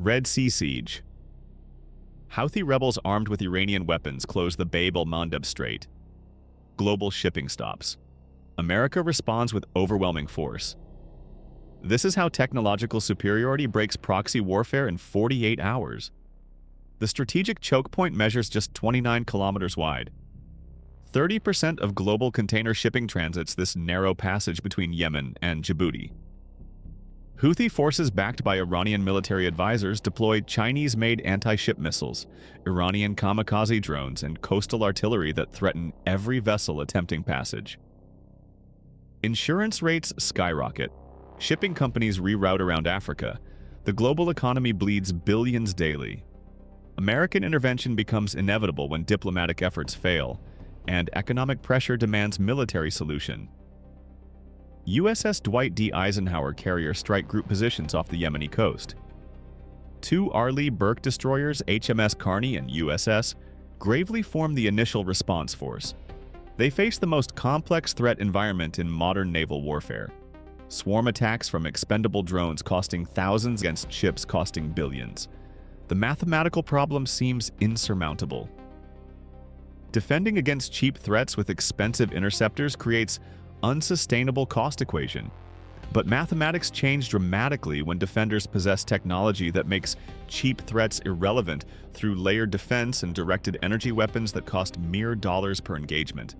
Red Sea Siege. Houthi rebels armed with Iranian weapons close the Bab-el-Mandeb Strait. Global shipping stops. America responds with overwhelming force. This is how technological superiority breaks proxy warfare in 48 hours. The strategic choke point measures just 29 kilometers wide. 30% of global container shipping transits this narrow passage between Yemen and Djibouti. Houthi forces backed by Iranian military advisors deployed Chinese-made anti-ship missiles, Iranian kamikaze drones, and coastal artillery that threaten every vessel attempting passage. Insurance rates skyrocket. Shipping companies reroute around Africa. The global economy bleeds billions daily. American intervention becomes inevitable when diplomatic efforts fail, and economic pressure demands military solution. USS Dwight D. Eisenhower carrier strike group positions off the Yemeni coast. Two Arleigh Burke destroyers, HMS Carney and USS, gravely form the initial response force. They face the most complex threat environment in modern naval warfare. Swarm attacks from expendable drones costing thousands against ships costing billions. The mathematical problem seems insurmountable. Defending against cheap threats with expensive interceptors creates unsustainable cost equation. But mathematics change dramatically when defenders possess technology that makes cheap threats irrelevant through layered defense and directed energy weapons that cost mere dollars per engagement.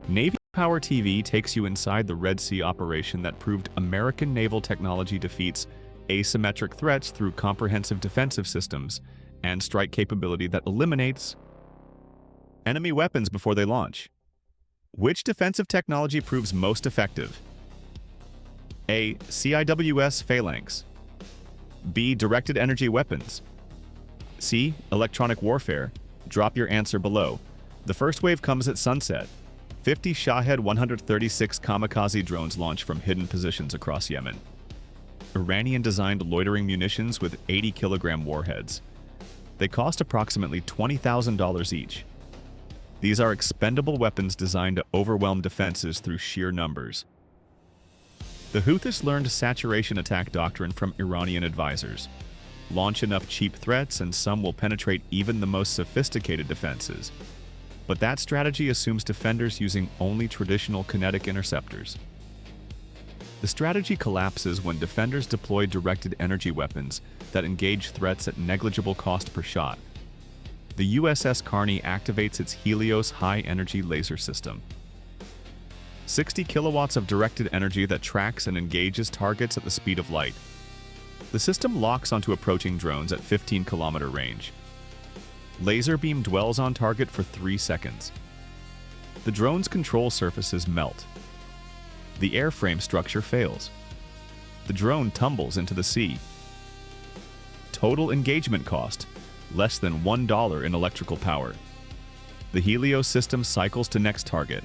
Navy Power TV takes you inside the Red Sea operation that proved American naval technology defeats asymmetric threats through comprehensive defensive systems and strike capability that eliminates enemy weapons before they launch. Which defensive technology proves most effective? A. CIWS phalanx. B. Directed energy weapons. C. Electronic warfare. Drop your answer below. The first wave comes at sunset. 50 Shahed 136 kamikaze drones launch from hidden positions across Yemen. Iranian-designed loitering munitions with 80-kilogram warheads. They cost approximately $20,000 each. These are expendable weapons designed to overwhelm defenses through sheer numbers. The Houthis learned saturation attack doctrine from Iranian advisors. Launch enough cheap threats and some will penetrate even the most sophisticated defenses. But that strategy assumes defenders using only traditional kinetic interceptors. The strategy collapses when defenders deploy directed energy weapons that engage threats at negligible cost per shot. The USS Carney activates its HELIOS high-energy laser system. 60 kilowatts of directed energy that tracks and engages targets at the speed of light. The system locks onto approaching drones at 15-kilometer range. Laser beam dwells on target for 3 seconds. The drone's control surfaces melt. The airframe structure fails. The drone tumbles into the sea. Total engagement cost: less than $1 in electrical power. The HELIOS system cycles to next target.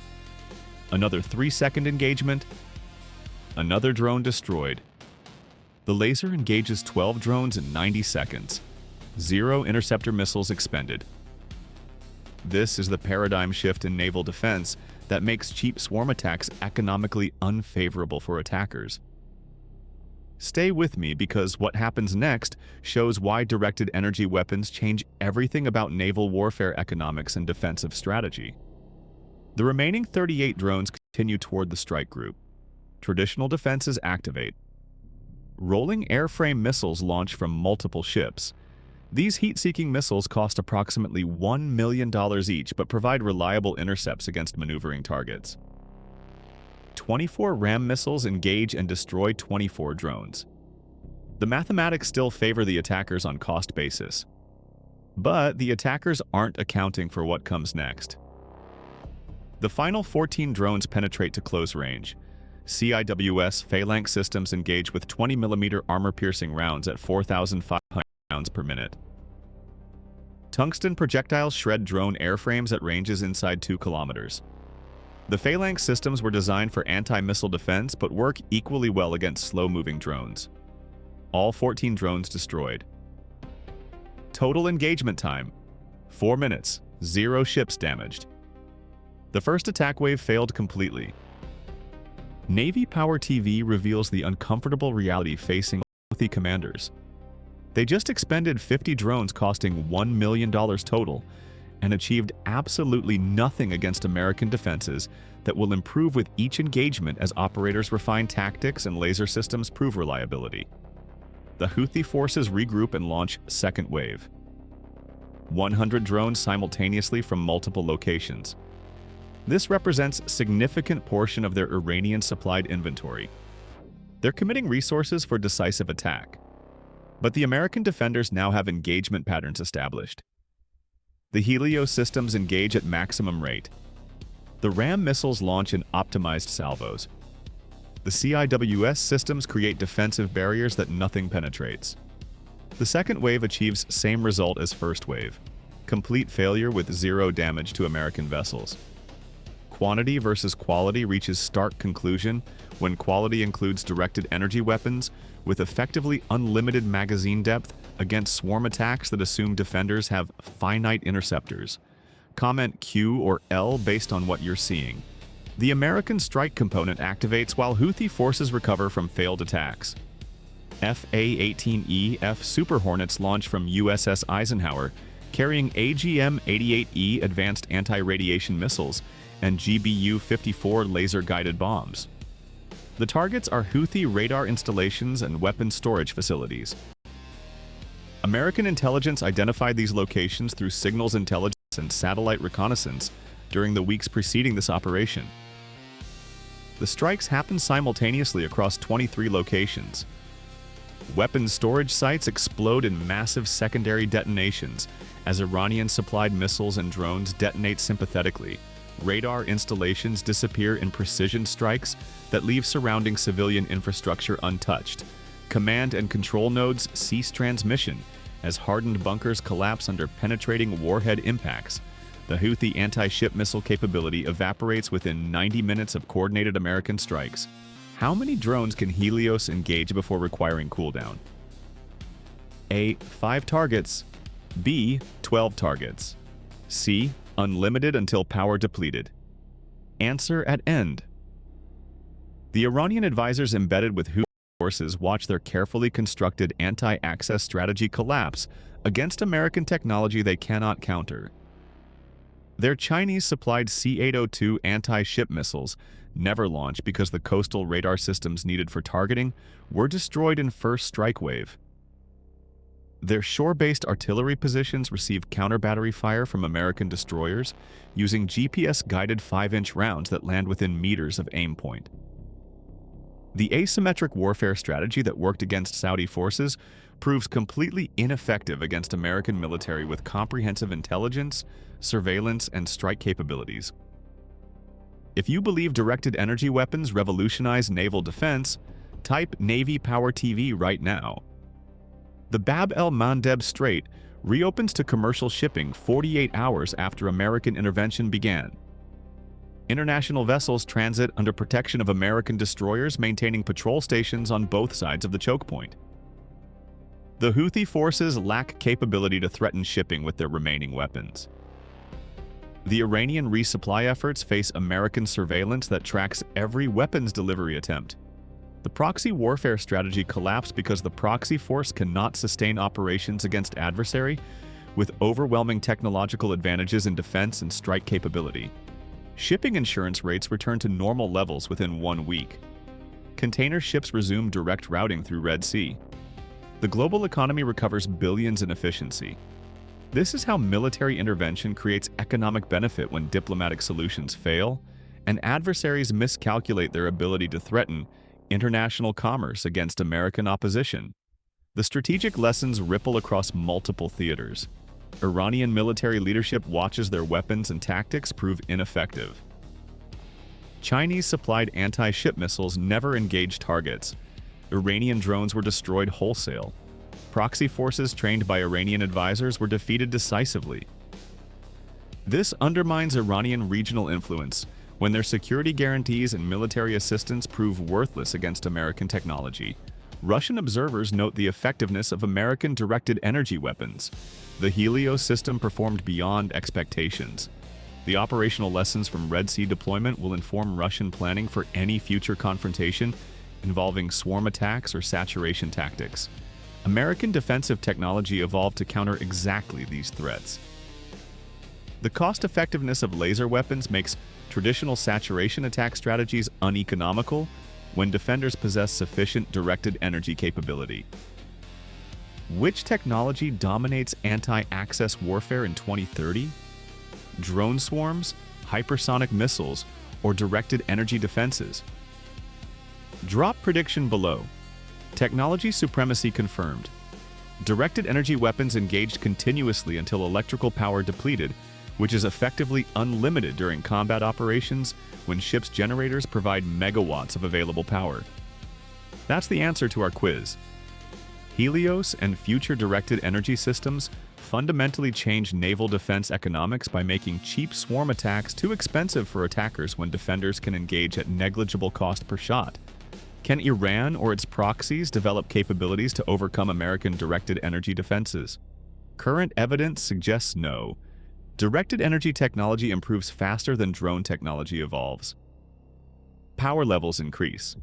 Another 3-second engagement. Another drone destroyed. The laser engages 12 drones in 90 seconds. 0 interceptor missiles expended. This is the paradigm shift in naval defense that makes cheap swarm attacks economically unfavorable for attackers. Stay with me because what happens next shows why directed energy weapons change everything about naval warfare economics and defensive strategy. The remaining 38 drones continue toward the strike group. Traditional defenses activate. Rolling airframe missiles launch from multiple ships. These heat-seeking missiles cost approximately $1 million each but provide reliable intercepts against maneuvering targets. 24 RAM missiles engage and destroy 24 drones. The mathematics still favor the attackers on cost basis. But the attackers aren't accounting for what comes next. The final 14 drones penetrate to close range. CIWS phalanx systems engage with 20mm armor-piercing rounds at 4,500 rounds per minute. Tungsten projectiles shred drone airframes at ranges inside 2 kilometers. The phalanx systems were designed for anti-missile defense but work equally well against slow-moving drones. All 14 drones destroyed. Total engagement time: 4 minutes, 0 ships damaged. The first attack wave failed completely. Navy Power TV reveals the uncomfortable reality facing Houthi commanders. They just expended 50 drones costing $1 million total and achieved absolutely nothing against American defenses that will improve with each engagement as operators refine tactics and laser systems prove reliability. The Houthi forces regroup and launch second wave. 100 drones simultaneously from multiple locations. This represents a significant portion of their Iranian-supplied inventory. They're committing resources for decisive attack. But the American defenders now have engagement patterns established. The HELIOS systems engage at maximum rate. The RAM missiles launch in optimized salvos. The CIWS systems create defensive barriers that nothing penetrates. The second wave achieves same result as first wave. Complete failure with zero damage to American vessels. Quantity versus quality reaches stark conclusion when quality includes directed energy weapons with effectively unlimited magazine depth against swarm attacks that assume defenders have finite interceptors. Comment Q or L based on what you're seeing. The American strike component activates while Houthi forces recover from failed attacks. FA-18E-F Super Hornets launch from USS Eisenhower, carrying AGM-88E advanced anti-radiation missiles and GBU-54 laser-guided bombs. The targets are Houthi radar installations and weapons storage facilities. American intelligence identified these locations through signals intelligence and satellite reconnaissance during the weeks preceding this operation. The strikes happened simultaneously across 23 locations. Weapons storage sites explode in massive secondary detonations as Iranian-supplied missiles and drones detonate sympathetically. Radar installations disappear in precision strikes that leave surrounding civilian infrastructure untouched. Command and control nodes cease transmission as hardened bunkers collapse under penetrating warhead impacts. The Houthi anti-ship missile capability evaporates within 90 minutes of coordinated American strikes. How many drones can HELIOS engage before requiring cooldown? A. 5 targets. B. 12 targets. C. Unlimited until power depleted. Answer at end. The Iranian advisors embedded with Houthi forces watch their carefully constructed anti-access strategy collapse against American technology they cannot counter. Their Chinese-supplied C-802 anti-ship missiles never launched because the coastal radar systems needed for targeting were destroyed in first strike wave. Their shore-based artillery positions receive counter-battery fire from American destroyers using GPS-guided 5-inch rounds that land within meters of aim point. The asymmetric warfare strategy that worked against Saudi forces proves completely ineffective against American military with comprehensive intelligence, surveillance, and strike capabilities. If you believe directed energy weapons revolutionize naval defense, type Navy Power TV right now. The Bab-el-Mandeb Strait reopens to commercial shipping 48 hours after American intervention began. International vessels transit under protection of American destroyers maintaining patrol stations on both sides of the choke point. The Houthi forces lack capability to threaten shipping with their remaining weapons. The Iranian resupply efforts face American surveillance that tracks every weapons delivery attempt. The proxy warfare strategy collapsed because the proxy force cannot sustain operations against adversary with overwhelming technological advantages in defense and strike capability. Shipping insurance rates return to normal levels within 1 week. Container ships resume direct routing through Red Sea. The global economy recovers billions in efficiency. This is how military intervention creates economic benefit when diplomatic solutions fail, and adversaries miscalculate their ability to threaten international commerce against American opposition. The strategic lessons ripple across multiple theaters. Iranian military leadership watches their weapons and tactics prove ineffective. Chinese-supplied anti-ship missiles never engaged targets. Iranian drones were destroyed wholesale. Proxy forces trained by Iranian advisors were defeated decisively. This undermines Iranian regional influence when their security guarantees and military assistance prove worthless against American technology. Russian observers note the effectiveness of American directed energy weapons. The HELIOS system performed beyond expectations. The operational lessons from Red Sea deployment will inform Russian planning for any future confrontation involving swarm attacks or saturation tactics. American defensive technology evolved to counter exactly these threats. The cost-effectiveness of laser weapons makes traditional saturation attack strategies uneconomical when defenders possess sufficient directed energy capability. Which technology dominates anti-access warfare in 2030? Drone swarms, hypersonic missiles, or directed energy defenses? Drop prediction below. Technology supremacy confirmed. Directed energy weapons engaged continuously until electrical power depleted, which is effectively unlimited during combat operations when ships' generators provide megawatts of available power. That's the answer to our quiz. HELIOS and future directed energy systems fundamentally change naval defense economics by making cheap swarm attacks too expensive for attackers when defenders can engage at negligible cost per shot. Can Iran or its proxies develop capabilities to overcome American directed energy defenses? Current evidence suggests no. Directed energy technology improves faster than drone technology evolves. Power levels increase.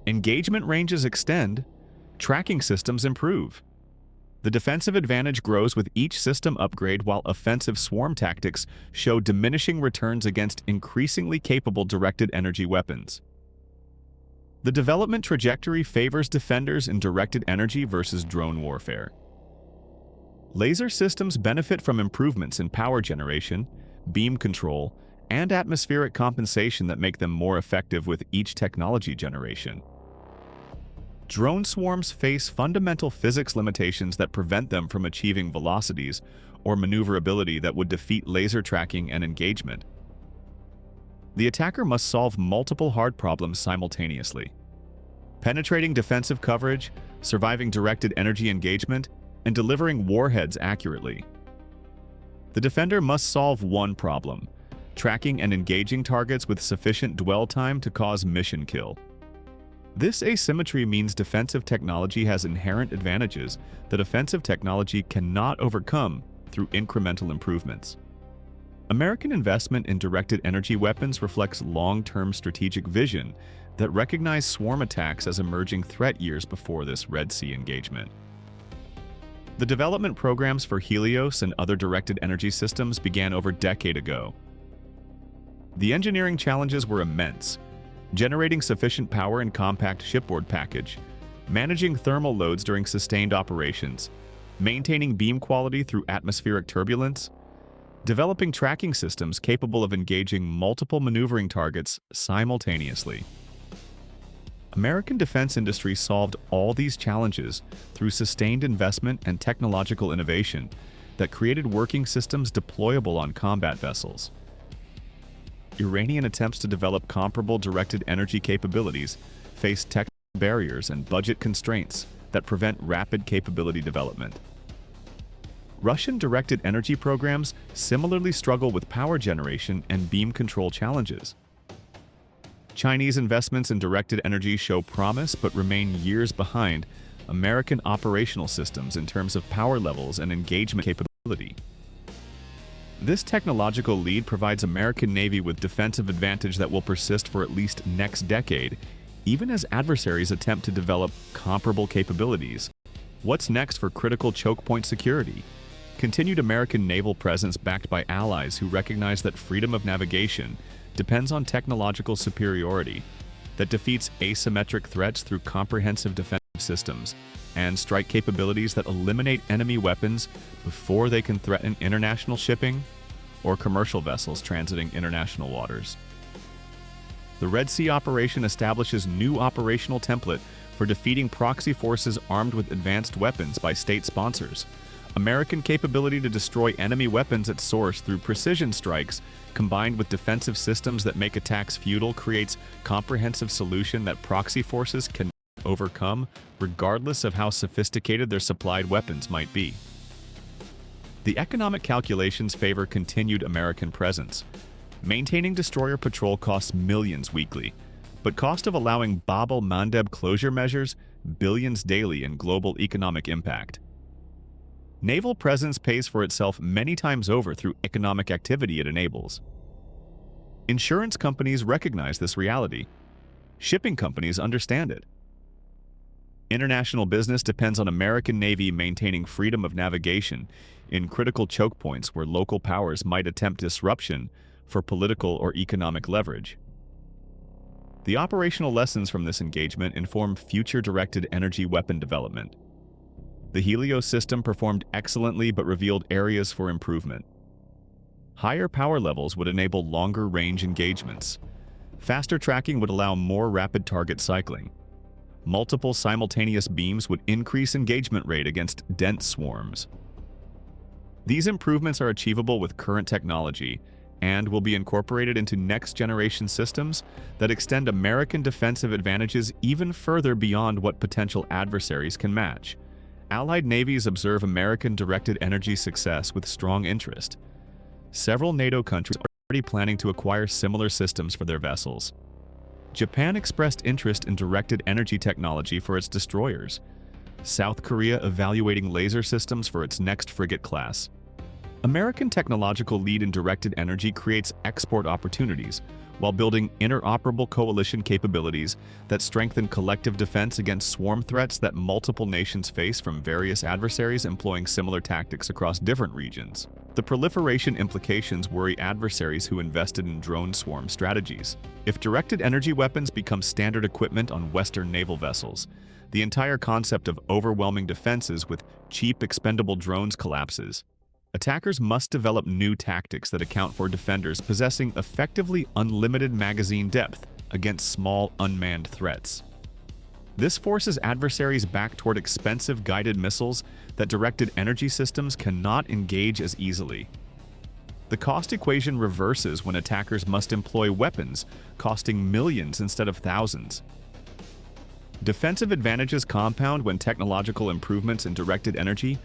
Engagement ranges extend. Tracking systems improve. The defensive advantage grows with each system upgrade, while offensive swarm tactics show diminishing returns against increasingly capable directed energy weapons. The development trajectory favors defenders in directed energy versus drone warfare. Laser systems benefit from improvements in power generation, beam control, and atmospheric compensation that make them more effective with each technology generation. Drone swarms face fundamental physics limitations that prevent them from achieving velocities or maneuverability that would defeat laser tracking and engagement. The attacker must solve multiple hard problems simultaneously: penetrating defensive coverage, surviving directed energy engagement, and delivering warheads accurately. The defender must solve one problem: tracking and engaging targets with sufficient dwell time to cause mission kill. This asymmetry means defensive technology has inherent advantages that offensive technology cannot overcome through incremental improvements. American investment in directed energy weapons reflects long-term strategic vision that recognized swarm attacks as emerging threat years before this Red Sea engagement. The development programs for HELIOS and other directed energy systems began over a decade ago. The engineering challenges were immense: generating sufficient power in compact shipboard package, managing thermal loads during sustained operations, maintaining beam quality through atmospheric turbulence, developing tracking systems capable of engaging multiple maneuvering targets simultaneously. American defense industry solved all these challenges through sustained investment and technological innovation that created working systems deployable on combat vessels. Iranian attempts to develop comparable directed energy capabilities face technical barriers and budget constraints that prevent rapid capability development. Russian directed energy programs similarly struggle with power generation and beam control challenges. Chinese investments in directed energy show promise but remain years behind American operational systems in terms of power levels and engagement capability. This technological lead provides American Navy with defensive advantage that will persist for at least next decade, even as adversaries attempt to develop comparable capabilities. What's next for critical choke point security? Continued American naval presence backed by allies who recognize that freedom of navigation depends on technological superiority, that defeats asymmetric threats through comprehensive defensive systems, and strike capabilities that eliminate enemy weapons before they can threaten international shipping or commercial vessels transiting international waters. The Red Sea operation establishes new operational template for defeating proxy forces armed with advanced weapons by state sponsors. American capability to destroy enemy weapons at source through precision strikes, combined with defensive systems that make attacks futile, creates comprehensive solution that proxy forces can overcome, regardless of how sophisticated their supplied weapons might be. The economic calculations favor continued American presence. Maintaining destroyer patrol costs millions weekly, but cost of allowing Bab-el-Mandeb closure measures billions daily in global economic impact. Naval presence pays for itself many times over through economic activity it enables. Insurance companies recognize this reality. Shipping companies understand it. International business depends on American Navy maintaining freedom of navigation in critical choke points where local powers might attempt disruption for political or economic leverage. The operational lessons from this engagement inform future directed energy weapon development. The HELIOS system performed excellently but revealed areas for improvement. Higher power levels would enable longer range engagements. Faster tracking would allow more rapid target cycling. Multiple simultaneous beams would increase engagement rate against dense swarms. These improvements are achievable with current technology and will be incorporated into next-generation systems that extend American defensive advantages even further beyond what potential adversaries can match. Allied navies observe American directed energy success with strong interest. Several NATO countries are already planning to acquire similar systems for their vessels. Japan expressed interest in directed energy technology for its destroyers. South Korea evaluating laser systems for its next frigate class. American technological lead in directed energy creates export opportunities while building interoperable coalition capabilities that strengthen collective defense against swarm threats that multiple nations face from various adversaries employing similar tactics across different regions. The proliferation implications worry adversaries who invested in drone swarm strategies. If directed energy weapons become standard equipment on Western naval vessels, the entire concept of overwhelming defenses with cheap expendable drones collapses. Attackers must develop new tactics that account for defenders possessing effectively unlimited magazine depth against small, unmanned threats. This forces adversaries back toward expensive guided missiles that directed energy systems cannot engage as easily. The cost equation reverses when attackers must employ weapons costing millions instead of thousands. Defensive advantages compound when technological improvements in directed energy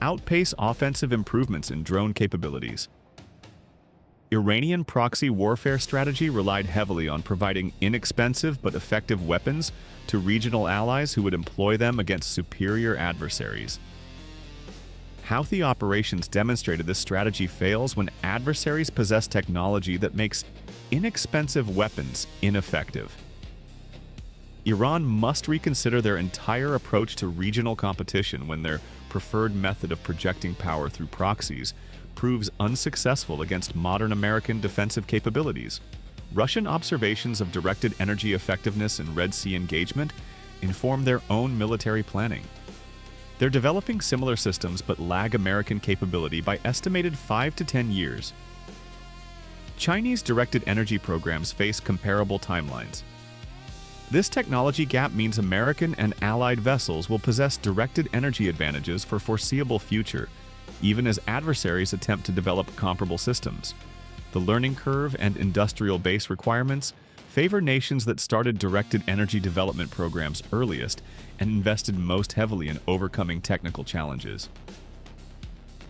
outpace offensive improvements in drone capabilities. Iranian proxy warfare strategy relied heavily on providing inexpensive but effective weapons to regional allies who would employ them against superior adversaries. Houthi operations demonstrated this strategy fails when adversaries possess technology that makes inexpensive weapons ineffective. Iran must reconsider their entire approach to regional competition when their preferred method of projecting power through proxies proves unsuccessful against modern American defensive capabilities. Russian observations of directed energy effectiveness in Red Sea engagement inform their own military planning. They're developing similar systems but lag American capability by estimated 5 to 10 years. Chinese directed energy programs face comparable timelines. This technology gap means American and allied vessels will possess directed energy advantages for foreseeable future, even as adversaries attempt to develop comparable systems. The learning curve and industrial base requirements favor nations that started directed energy development programs earliest and invested most heavily in overcoming technical challenges.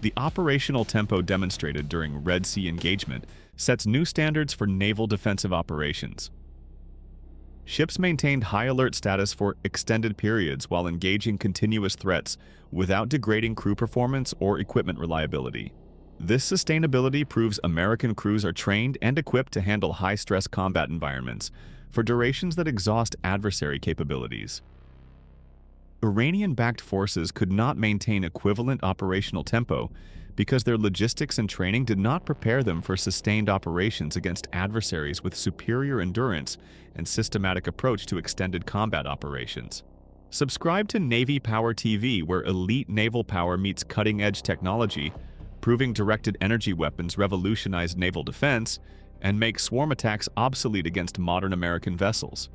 The operational tempo demonstrated during Red Sea engagement sets new standards for naval defensive operations. Ships maintained high alert status for extended periods while engaging continuous threats without degrading crew performance or equipment reliability. This sustainability proves American crews are trained and equipped to handle high-stress combat environments for durations that exhaust adversary capabilities. Iranian-backed forces could not maintain equivalent operational tempo because their logistics and training did not prepare them for sustained operations against adversaries with superior endurance and systematic approach to extended combat operations. Subscribe to Navy Power TV, where elite naval power meets cutting-edge technology, proving directed energy weapons revolutionize naval defense and make swarm attacks obsolete against modern American vessels.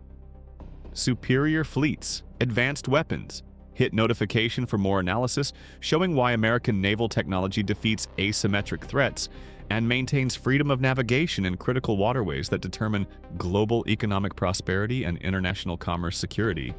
Superior fleets, advanced weapons. Hit notification for more analysis showing why American naval technology defeats asymmetric threats and maintains freedom of navigation in critical waterways that determine global economic prosperity and international commerce security.